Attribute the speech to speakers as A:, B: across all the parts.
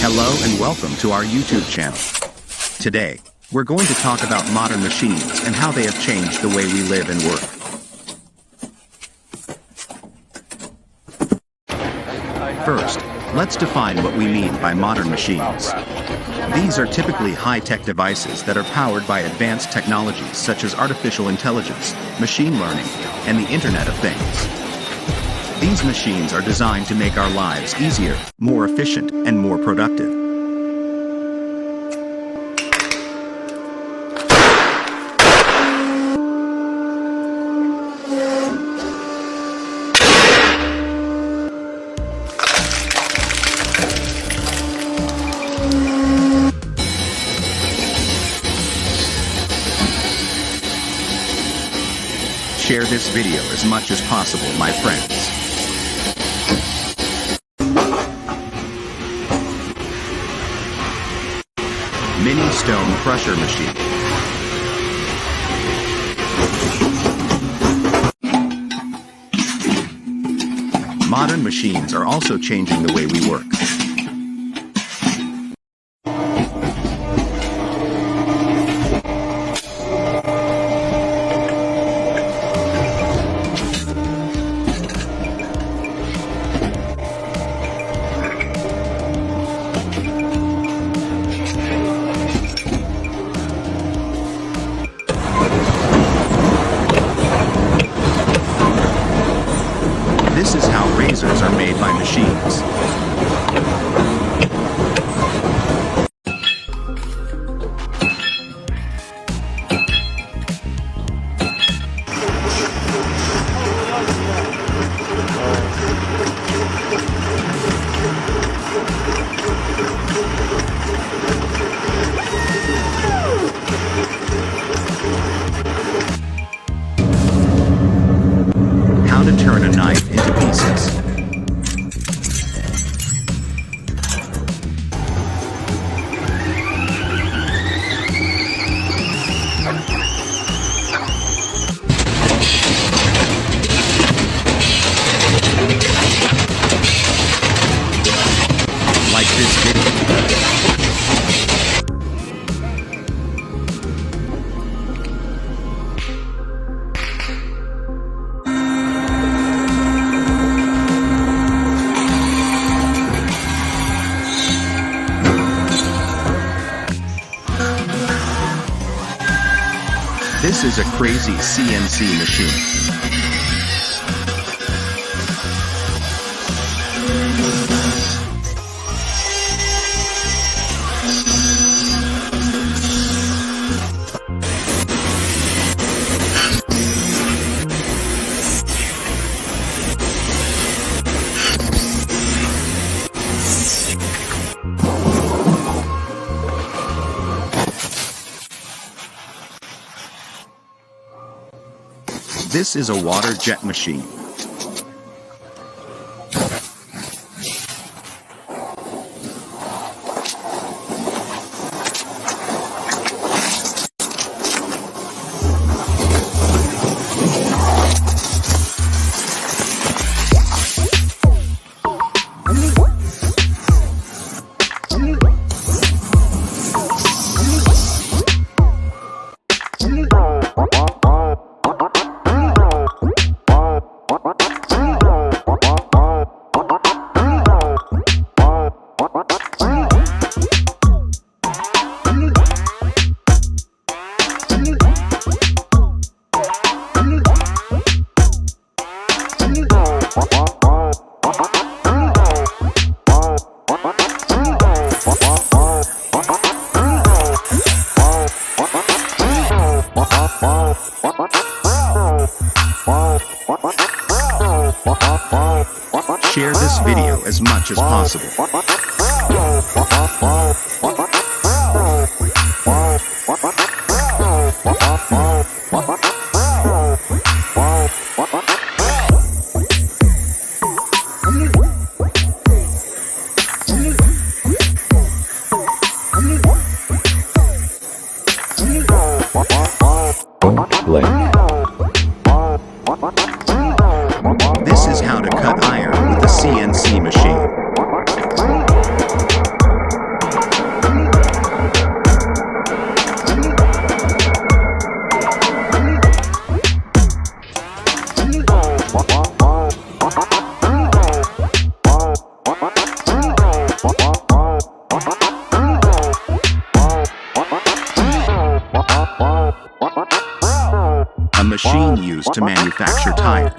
A: Hello and welcome to our YouTube channel. Today, we're going to talk about modern machines and how they have changed the way we live and work. First, let's define what we mean by modern machines. These are typically high-tech devices that are powered by advanced technologies such as artificial intelligence, machine learning, and the Internet of Things. These machines are designed to make our lives easier, more efficient, and more productive. Share this video as much as possible, my friends. Mini stone crusher machine. Modern machines are also changing the way we work. This is how razors are made by machines. How to turn a knife into pieces. Like this video. This is a crazy CNC machine. This is a water jet machine. Share this video as much as possible. This is how to cut iron with a CNC machine. A machine used to manufacture tires.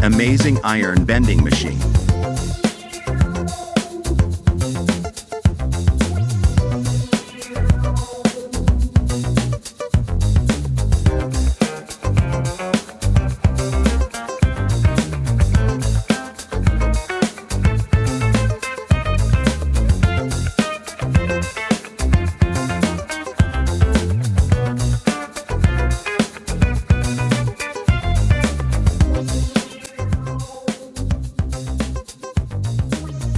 A: Amazing iron bending machine.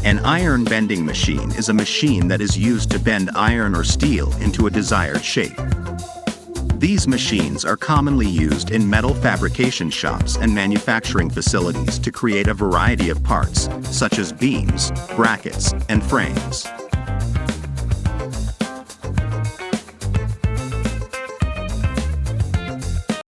A: An iron bending machine is a machine that is used to bend iron or steel into a desired shape. These machines are commonly used in metal fabrication shops and manufacturing facilities to create a variety of parts, such as beams, brackets, and frames.